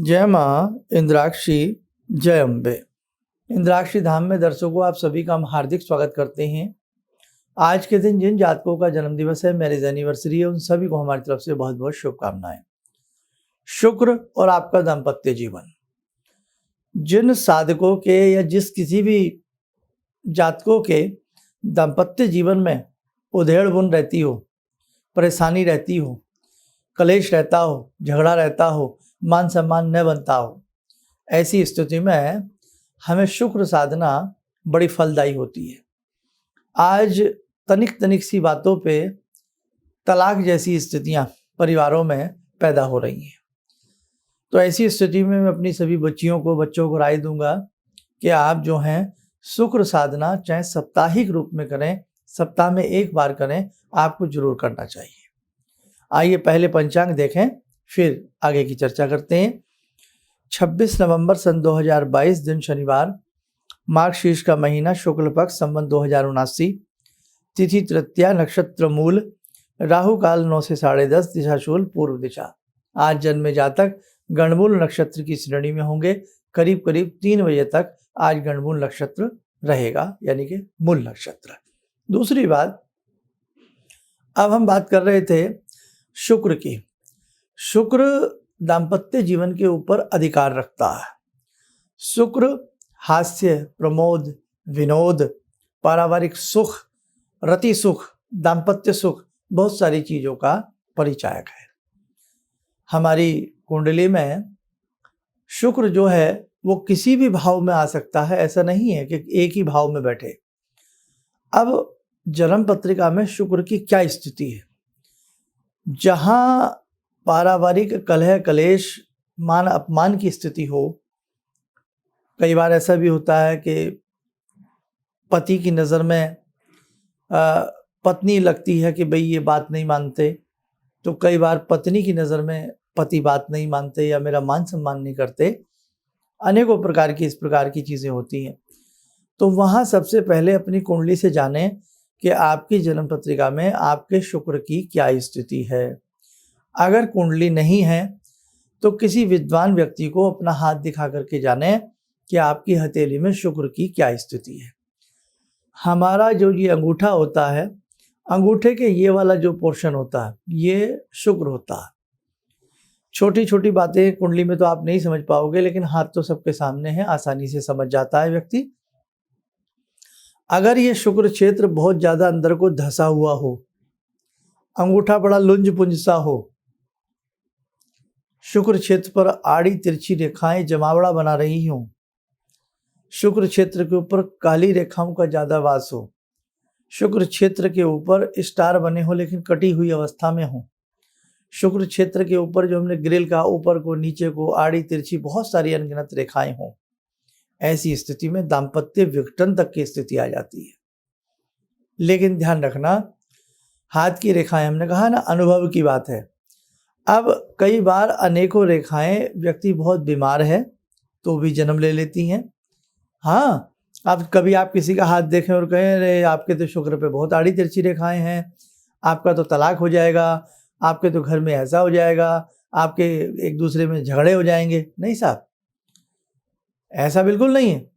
जय माँ इंद्राक्षी, जय अम्बे। इंद्राक्षी धाम में दर्शकों आप सभी का हम हार्दिक स्वागत करते हैं। आज के दिन जिन जातकों का जन्म दिवस है, मैरिज एनिवर्सरी है, उन सभी को हमारी तरफ से बहुत बहुत शुभकामनाएं। शुक्र और आपका दाम्पत्य जीवन, जिन साधकों के या जिस किसी भी जातकों के दाम्पत्य जीवन में उधेड़ बुन रहती हो, परेशानी रहती हो, कलेश रहता हो, झगड़ा रहता हो, मान सम्मान न बनता हो, ऐसी स्थिति में हमें शुक्र साधना बड़ी फलदायी होती है। आज तनिक तनिक सी बातों पे तलाक जैसी स्थितियां परिवारों में पैदा हो रही हैं। तो ऐसी स्थिति में मैं अपनी सभी बच्चों को राय दूंगा कि आप जो हैं शुक्र साधना चाहे साप्ताहिक रूप में करें, सप्ताह में एक बार करें, आपको जरूर करना चाहिए। आइए पहले पंचांग देखें, फिर आगे की चर्चा करते हैं। 26 नवंबर सन 2022 दिन शनिवार, मार्गशीर्ष का महीना, शुक्ल पक्ष, संवत 2079, तिथि तृतीया, नक्षत्र मूल, राहु काल 9 से 10:30, दिशा शूल पूर्व दिशा। आज जन्मे जातक गणमूल नक्षत्र की श्रेणी में होंगे। करीब 3 बजे तक आज गणमूल नक्षत्र रहेगा, यानी कि मूल नक्षत्र। दूसरी बात, अब हम बात कर रहे थे शुक्र की। शुक्र दाम्पत्य जीवन के ऊपर अधिकार रखता है। शुक्र हास्य, प्रमोद, विनोद, पारिवारिक सुख, रति सुख, दाम्पत्य सुख, बहुत सारी चीजों का परिचायक है। हमारी कुंडली में शुक्र जो है वो किसी भी भाव में आ सकता है, ऐसा नहीं है कि एक ही भाव में बैठे। अब जन्म पत्रिका में शुक्र की क्या स्थिति है? जहां पारिवारिक कलह, कलेश, मान अपमान की स्थिति हो, कई बार ऐसा भी होता है कि पति की नज़र में पत्नी लगती है कि भाई ये बात नहीं मानते, तो कई बार पत्नी की नज़र में पति बात नहीं मानते या मेरा मान सम्मान नहीं करते। अनेकों प्रकार की इस प्रकार की चीज़ें होती हैं। तो वहाँ सबसे पहले अपनी कुंडली से जानें कि आपकी जन्म पत्रिका में आपके शुक्र की क्या स्थिति है। अगर कुंडली नहीं है तो किसी विद्वान व्यक्ति को अपना हाथ दिखा करके जाने कि आपकी हथेली में शुक्र की क्या स्थिति है। हमारा जो ये अंगूठा होता है, अंगूठे के ये वाला जो पोर्शन होता है, ये शुक्र होता है। छोटी छोटी बातें कुंडली में तो आप नहीं समझ पाओगे, लेकिन हाथ तो सबके सामने है, आसानी से समझ जाता है व्यक्ति। अगर ये शुक्र क्षेत्र बहुत ज्यादा अंदर को धंसा हुआ हो, अंगूठा बड़ा लुंज पुंज सा हो, शुक्र क्षेत्र पर आड़ी तिरछी रेखाएं जमावड़ा बना रही हों, शुक्र क्षेत्र के ऊपर काली रेखाओं का ज्यादा वास हो, शुक्र क्षेत्र के ऊपर स्टार बने हो लेकिन कटी हुई अवस्था में हो, शुक्र क्षेत्र के ऊपर जो हमने ग्रिल का ऊपर को, नीचे को, आड़ी तिरछी बहुत सारी अनगिनत रेखाएं हों, ऐसी स्थिति में दाम्पत्य विघटन तक की स्थिति आ जाती है। लेकिन ध्यान रखना, हाथ की रेखाएं, हमने कहा ना, अनुभव की बात है। अब कई बार अनेकों रेखाएं, व्यक्ति बहुत बीमार है तो भी जन्म ले लेती हैं। हाँ, अब कभी आप किसी का हाथ देखें और कहें अरे आपके तो शुक्र पे बहुत आड़ी तिरछी रेखाएं हैं, आपका तो तलाक हो जाएगा, आपके तो घर में ऐसा हो जाएगा, आपके एक दूसरे में झगड़े हो जाएंगे। नहीं साहब, ऐसा बिल्कुल नहीं है।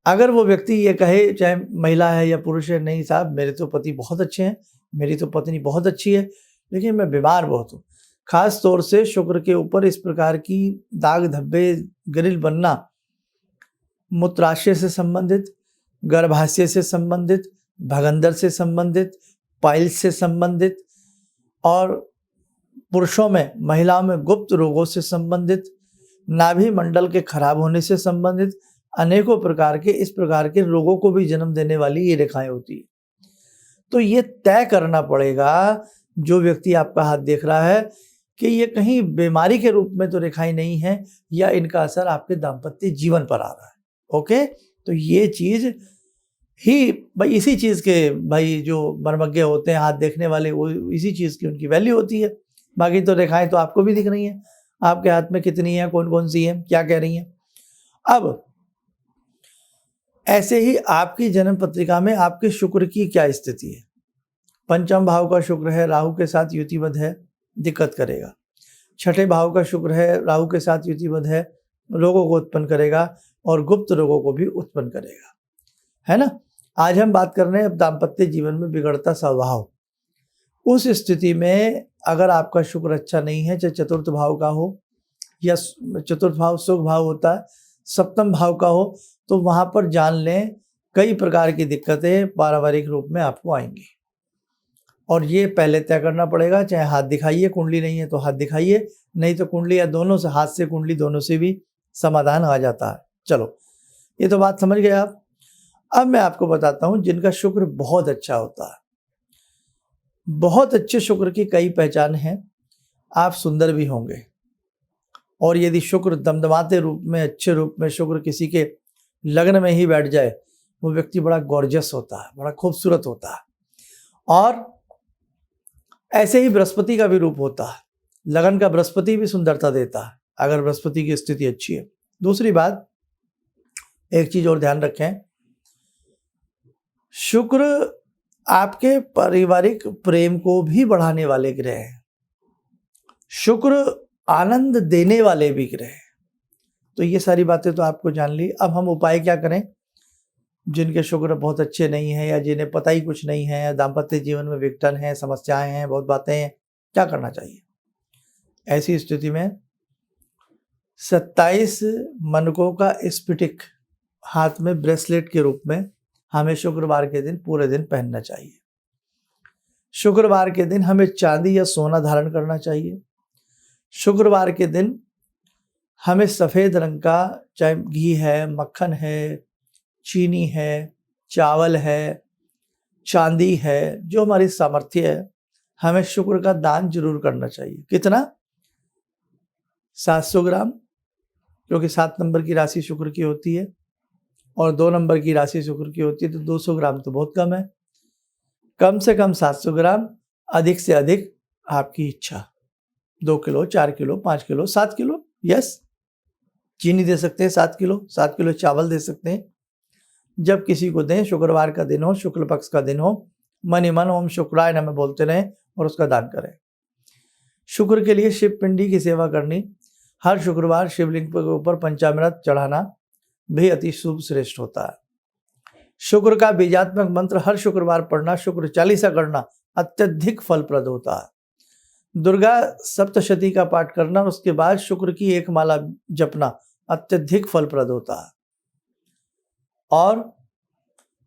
अगर वो व्यक्ति ये कहे, चाहे महिला है या पुरुष है, नहीं साहब मेरे तो पति बहुत अच्छे हैं, मेरी तो पत्नी बहुत अच्छी है, लेकिन मैं बीमार बहुत हूँ। खास तौर से शुक्र के ऊपर इस प्रकार की दाग धब्बे, ग्रिल बनना मूत्राशय से संबंधित, गर्भाशय से संबंधित, भगंदर से संबंधित, पाइल्स से संबंधित, और पुरुषों में, महिलाओं में गुप्त रोगों से संबंधित, नाभि मंडल के खराब होने से संबंधित अनेकों प्रकार के इस प्रकार के रोगों को भी जन्म देने वाली ये रेखाएं होती है। तो ये तय करना पड़ेगा, जो व्यक्ति आपका हाथ देख रहा है, कि ये कहीं बीमारी के रूप में तो रेखाएं नहीं है, या इनका असर आपके दाम्पत्य जीवन पर आ रहा है। ओके, तो ये चीज ही भाई, इसी चीज के भाई जो मर्मज्ञ होते हैं हाथ देखने वाले, वो इसी चीज की उनकी वैल्यू होती है। बाकी तो रेखाएं तो आपको भी दिख रही हैं, आपके हाथ में कितनी है, कौन कौन सी है, क्या कह रही हैं। अब ऐसे ही आपकी जन्म पत्रिका में आपके शुक्र की क्या स्थिति है। पंचम भाव का शुक्र है, राहु के साथ युतिबद्ध है, दिक्कत करेगा। छठे भाव का शुक्र है, राहु के साथ युतिबद्ध है, रोगों को उत्पन्न करेगा और गुप्त रोगों को भी उत्पन्न करेगा, है ना। आज हम बात कर रहे हैं अब दाम्पत्य जीवन में बिगड़ता स्वभाव। उस स्थिति में अगर आपका शुक्र अच्छा नहीं है, चाहे चतुर्थ भाव का हो या चतुर्थ भाव सुख भाव होता है, सप्तम भाव का हो, तो वहां पर जान लें कई प्रकार की दिक्कतें पारिवारिक रूप में आपको आएंगी। और ये पहले तय करना पड़ेगा, चाहे हाथ दिखाइए, कुंडली नहीं है तो हाथ दिखाइए, नहीं तो कुंडली या दोनों से, हाथ से कुंडली दोनों से भी समाधान आ जाता है। चलो, ये तो बात समझ गए आप। अब मैं आपको बताता हूं जिनका शुक्र बहुत अच्छा होता है। बहुत अच्छे शुक्र की कई पहचान हैं। आप सुंदर भी होंगे, और यदि शुक्र दमदमाते रूप में, अच्छे रूप में शुक्र किसी के लग्न में ही बैठ जाए, वो व्यक्ति बड़ा गॉर्जियस होता है, बड़ा खूबसूरत होता है। और ऐसे ही बृहस्पति का भी रूप होता है। लगन का बृहस्पति भी सुंदरता देता है अगर बृहस्पति की स्थिति अच्छी है। दूसरी बात, एक चीज और ध्यान रखें, शुक्र आपके पारिवारिक प्रेम को भी बढ़ाने वाले ग्रह हैं। शुक्र आनंद देने वाले भी ग्रह हैं। तो ये सारी बातें तो आपको जान ली। अब हम उपाय क्या करें जिनके शुक्र बहुत अच्छे नहीं हैं, या जिन्हें पता ही कुछ नहीं है, या दाम्पत्य जीवन में विघटन है, समस्याएं हैं, बहुत बातें हैं, क्या करना चाहिए ऐसी स्थिति में? 27 मनकों का स्फटिक हाथ में ब्रेसलेट के रूप में हमें शुक्रवार के दिन पूरे दिन पहनना चाहिए। शुक्रवार के दिन हमें चांदी या सोना धारण करना चाहिए। शुक्रवार के दिन हमें सफ़ेद रंग का, चाहे घी है, मक्खन है, चीनी है, चावल है, चांदी है, जो हमारी सामर्थ्य है, हमें शुक्र का दान जरूर करना चाहिए। कितना? 700 ग्राम, क्योंकि 7 नंबर की राशि शुक्र की होती है और 2 नंबर की राशि शुक्र की होती है, तो 200 ग्राम तो बहुत कम है। कम से कम 700 ग्राम, अधिक से अधिक आपकी इच्छा। 2 kilo, 4 kilo, 5 kilo, 7 kilo, yes, चीनी दे सकते हैं 7 किलो, 7 किलो चावल दे सकते हैं। जब किसी को दें, शुक्रवार का दिन हो, शुक्ल पक्ष का दिन हो, मन ही मन ओम शुक्राय नमः बोलते रहें और उसका दान करें। शुक्र के लिए शिव पिंडी की सेवा करनी, हर शुक्रवार शिवलिंग के ऊपर पंचामृत चढ़ाना भी अति शुभ श्रेष्ठ होता है। शुक्र का बीजात्मक मंत्र हर शुक्रवार पढ़ना, शुक्र चालीसा करना अत्यधिक फलप्रद होता है। दुर्गा सप्तशती का पाठ करना, उसके बाद शुक्र की एक माला जपना अत्यधिक फलप्रद होता है। और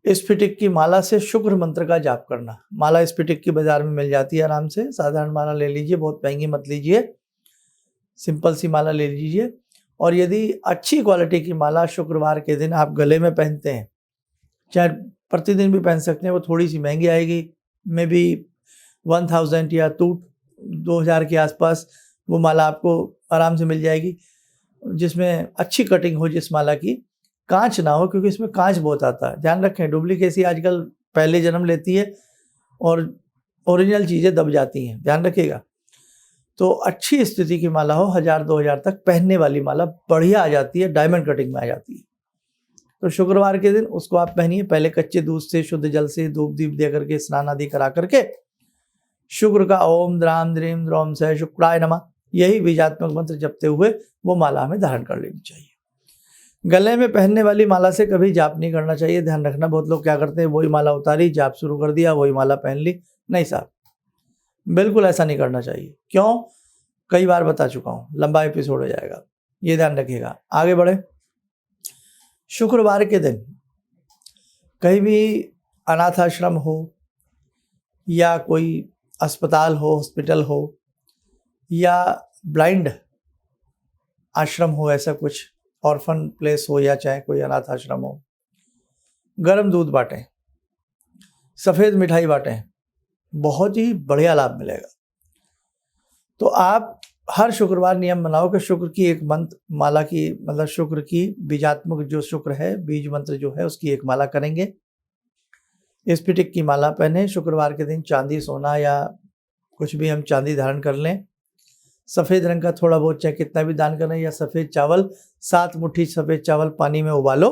स्फटिक की माला से शुक्र मंत्र का जाप करना। माला स्फटिक की बाजार में मिल जाती है आराम से, साधारण माला ले लीजिए, बहुत महंगी मत लीजिए, सिंपल सी माला ले लीजिए। और यदि अच्छी क्वालिटी की माला शुक्रवार के दिन आप गले में पहनते हैं, चाहे प्रतिदिन भी पहन सकते हैं, वो थोड़ी सी महंगी आएगी, मे बी 1000 या 2000 के आसपास वो माला आपको आराम से मिल जाएगी, जिसमें अच्छी कटिंग हो, जिस माला की कांच ना हो, क्योंकि इसमें कांच बहुत आता है। ध्यान रखें, डुप्लीकेसी आजकल पहले जन्म लेती है और ओरिजिनल चीज़ें दब जाती हैं, ध्यान रखिएगा। तो अच्छी स्थिति की माला हो, 1000-2000 तक पहनने वाली माला बढ़िया आ जाती है, डायमंड कटिंग में आ जाती है। तो शुक्रवार के दिन उसको आप पहनिए। पहले कच्चे दूध से, शुद्ध जल से धूप दीप दे करके, स्नान आदि करा करके शुक्र का ओम द्राम द्रीम द्रोम से शुक्राय नमः, यही बीजात्मक मंत्र जपते हुए वो माला हमें धारण कर लेनी चाहिए। गले में पहनने वाली माला से कभी जाप नहीं करना चाहिए, ध्यान रखना। बहुत लोग क्या करते हैं, वही माला उतारी, जाप शुरू कर दिया, वही माला पहन ली। नहीं साहब, बिल्कुल ऐसा नहीं करना चाहिए। क्यों? कई बार बता चुका हूँ, लंबा एपिसोड हो जाएगा, ये ध्यान रखिएगा। आगे बढ़े। शुक्रवार के दिन कहीं भी अनाथ आश्रम हो या कोई अस्पताल हो, हॉस्पिटल हो, या ब्लाइंड आश्रम हो, ऐसा कुछ ऑर्फन प्लेस हो, या चाहे कोई अनाथ आश्रम हो, गर्म दूध बांटें, सफ़ेद मिठाई बांटें, बहुत ही बढ़िया लाभ मिलेगा। तो आप हर शुक्रवार नियम बनाओ कि शुक्र की एक मंत्र माला की, मतलब शुक्र की बीजात्मक जो शुक्र है, बीज मंत्र जो है, उसकी एक माला करेंगे। स्फटिक की माला पहने। शुक्रवार के दिन चांदी, सोना या कुछ भी हम चांदी धारण कर लें। सफ़ेद रंग का थोड़ा बहुत, चाहे कितना भी दान करें, या सफ़ेद चावल, 7 मुट्ठी सफ़ेद चावल पानी में उबालो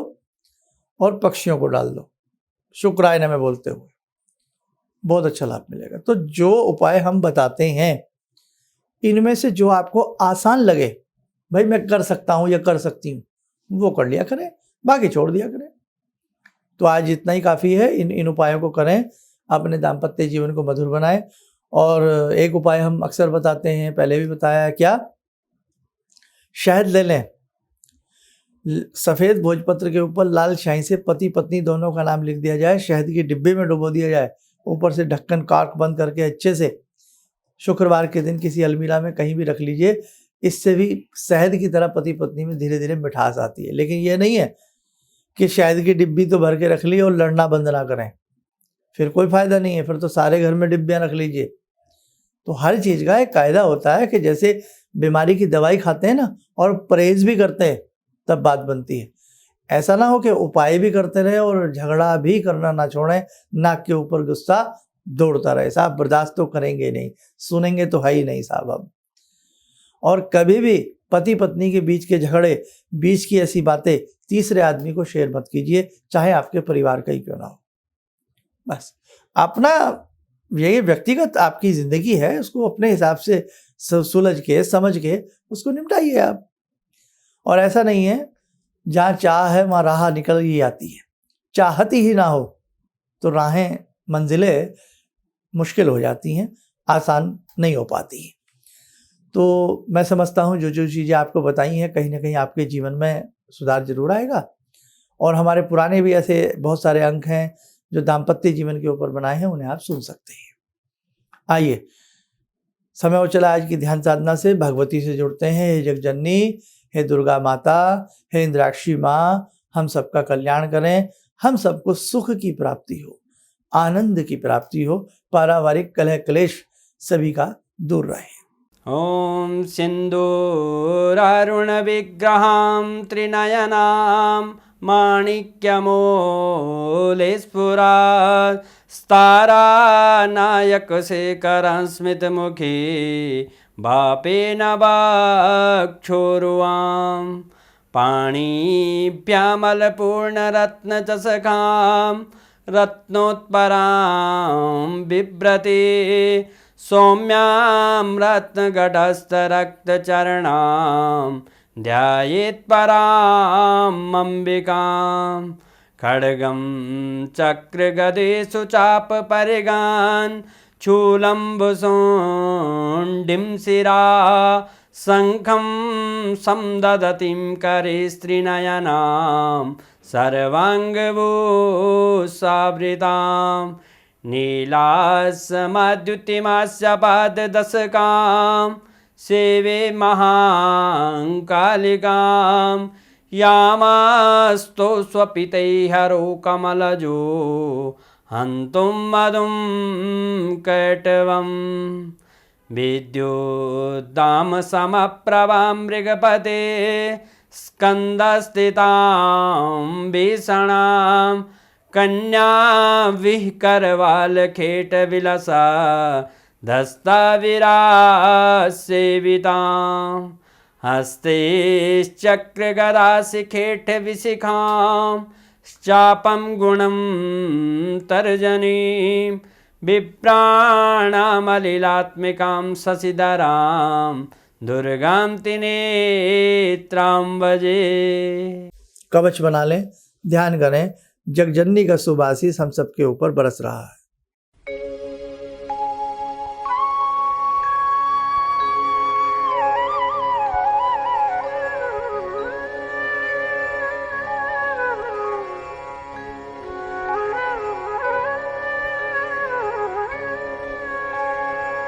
और पक्षियों को डाल दो, शुक्राय नमः बोलते हुए, बहुत अच्छा लाभ मिलेगा। तो जो उपाय हम बताते हैं इनमें से जो आपको आसान लगे, भाई मैं कर सकता हूँ या कर सकती हूँ, वो कर लिया करें, बाकी छोड़ दिया करें। तो आज इतना ही काफ़ी है। इन उपायों को करें, अपने दाम्पत्य जीवन को मधुर बनाएं। और एक उपाय हम अक्सर बताते हैं, पहले भी बताया है, क्या? शहद ले लें, सफ़ेद भोजपत्र के ऊपर लाल स्याही से पति पत्नी दोनों का नाम लिख दिया जाए, शहद की डिब्बे में डुबो दिया जाए, ऊपर से ढक्कन कार्क बंद करके अच्छे से शुक्रवार के दिन किसी अलमीरा में कहीं भी रख लीजिए। इससे भी शहद की तरह पति पत्नी में धीरे धीरे मिठास आती है। लेकिन ये नहीं है कि शहद की डिब्बी तो भर के रख ली और लड़ना बंद ना करें, फिर कोई फ़ायदा नहीं है, फिर तो सारे घर में डिब्बियाँ रख लीजिए। तो हर चीज़ का एक कायदा होता है कि जैसे बीमारी की दवाई खाते हैं ना और परहेज़ भी करते हैं, तब बात बनती है। ऐसा ना हो कि उपाय भी करते रहे और झगड़ा भी करना ना छोड़ें, नाक के ऊपर गुस्सा दौड़ता रहे। साहब बर्दाश्त तो करेंगे नहीं, सुनेंगे तो है ही नहीं साहब अब। और कभी भी पति पत्नी के बीच के झगड़े, बीच की ऐसी बातें तीसरे आदमी को शेयर मत कीजिए, चाहे आपके परिवार का ही क्यों ना हो। बस अपना ये व्यक्तिगत आपकी ज़िंदगी है, उसको अपने हिसाब से सुलझ के समझ के उसको निपटाइए आप। और ऐसा नहीं है, जहाँ चाह है वहाँ राह निकल ही आती है। चाहती ही ना हो तो राहें, मंजिलें मुश्किल हो जाती हैं, आसान नहीं हो पाती हैं। तो मैं समझता हूँ जो चीज़ें आपको बताई हैं, कहीं ना कहीं आपके जीवन में सुधार जरूर आएगा। और हमारे पुराने भी ऐसे बहुत सारे अंक हैं जो दाम्पत्य जीवन के ऊपर बनाए हैं, उन्हें आप सुन सकते हैं। आइए, समय हो चला आज की ध्यान साधना से। भगवती से जुड़ते हैं। हे जगजननी, हे दुर्गा माता, हे इंद्राक्षी माँ, हम सबका कल्याण करें, हम सबको सुख की प्राप्ति हो, आनंद की प्राप्ति हो, पारिवारिक कलह क्लेश सभी का दूर रहे। ओम सिंदूरारुण विग्रहां त्रिनयनां माणिक्यमूले स्फुरात् स्तारानायकशेखरं स्मितमुखी भापेन वाक्षोरुवां पाणिभ्यामलपूर्णरत्नचषकां रत्नोत्परां बिभ्रति सौम्यां रत्नघटस्थरक्तचरणां ध्यायेत् पराम् अम्बिकां खड्गं चक्रगदेषु चापपरिगान् शूलम्बुशोण्डिं शिरा शङ्खं संदधतीं करे स्त्रीनयनां सर्वाङ्गभूषावृतां नीलासमद्युतिमास्य पाददशकां सेवे महाकालिकां यामास्तो स्वपितैहरो कमलजो हन्तुं मधुं कैटवम् विद्युद्दामसमप्रभां मृगपते स्कन्दस्थितां भीषणां कन्या विहकरवालखेटविलसा धस्ताविरासेवितां हस्तेश्चक्रगदाशिखेटविशिखां चापं गुणं तर्जनीं विप्राणामलिलात्मिकां शशिधरां दुर्गां त्रिनेत्रां भजे। कवच बना लें, ध्यान करें, जगजननी का शुभ आशीष हम सबके ऊपर बरस रहा है।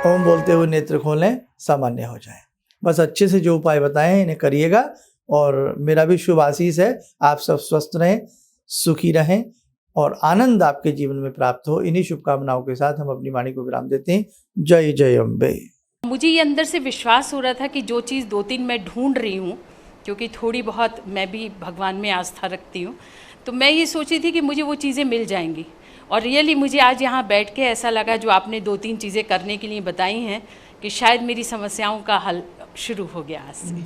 ओम बोलते हुए नेत्र खोलें, सामान्य हो जाए। बस अच्छे से जो उपाय बताए हैं इन्हें करिएगा। और मेरा भी शुभ आशीष है, आप सब स्वस्थ रहें, सुखी रहें और आनंद आपके जीवन में प्राप्त हो। इन्हीं शुभकामनाओं के साथ हम अपनी वाणी को विराम देते हैं। जय जय अम्बे। मुझे ये अंदर से विश्वास हो रहा था कि जो चीज़ 2-3 मैं ढूंढ रही हूँ, क्योंकि थोड़ी बहुत मैं भी भगवान में आस्था रखती हूँ, तो मैं ये सोची थी कि मुझे वो चीज़ें मिल जाएंगी। और रियली मुझे आज यहाँ बैठ के ऐसा लगा, जो आपने 2-3 चीज़ें करने के लिए बताई हैं, कि शायद मेरी समस्याओं का हल शुरू हो गया आज से।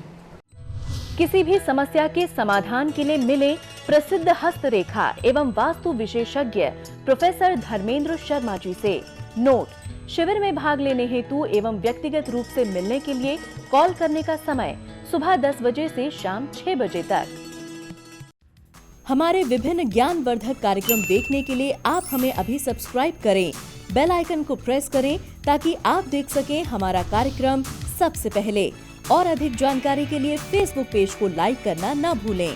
किसी भी समस्या के समाधान के लिए मिले प्रसिद्ध हस्तरेखा एवं वास्तु विशेषज्ञ प्रोफेसर धर्मेंद्र शर्मा जी से। नोट: शिविर में भाग लेने हेतु एवं व्यक्तिगत रूप से मिलने के लिए कॉल करने का समय सुबह 10 बजे से शाम 6 बजे तक। हमारे विभिन्न ज्ञानवर्धक कार्यक्रम देखने के लिए आप हमें अभी सब्सक्राइब करें, बेल आइकन को प्रेस करें ताकि आप देख सकें हमारा कार्यक्रम सबसे पहले। और अधिक जानकारी के लिए फेसबुक पेज को लाइक करना न भूलें।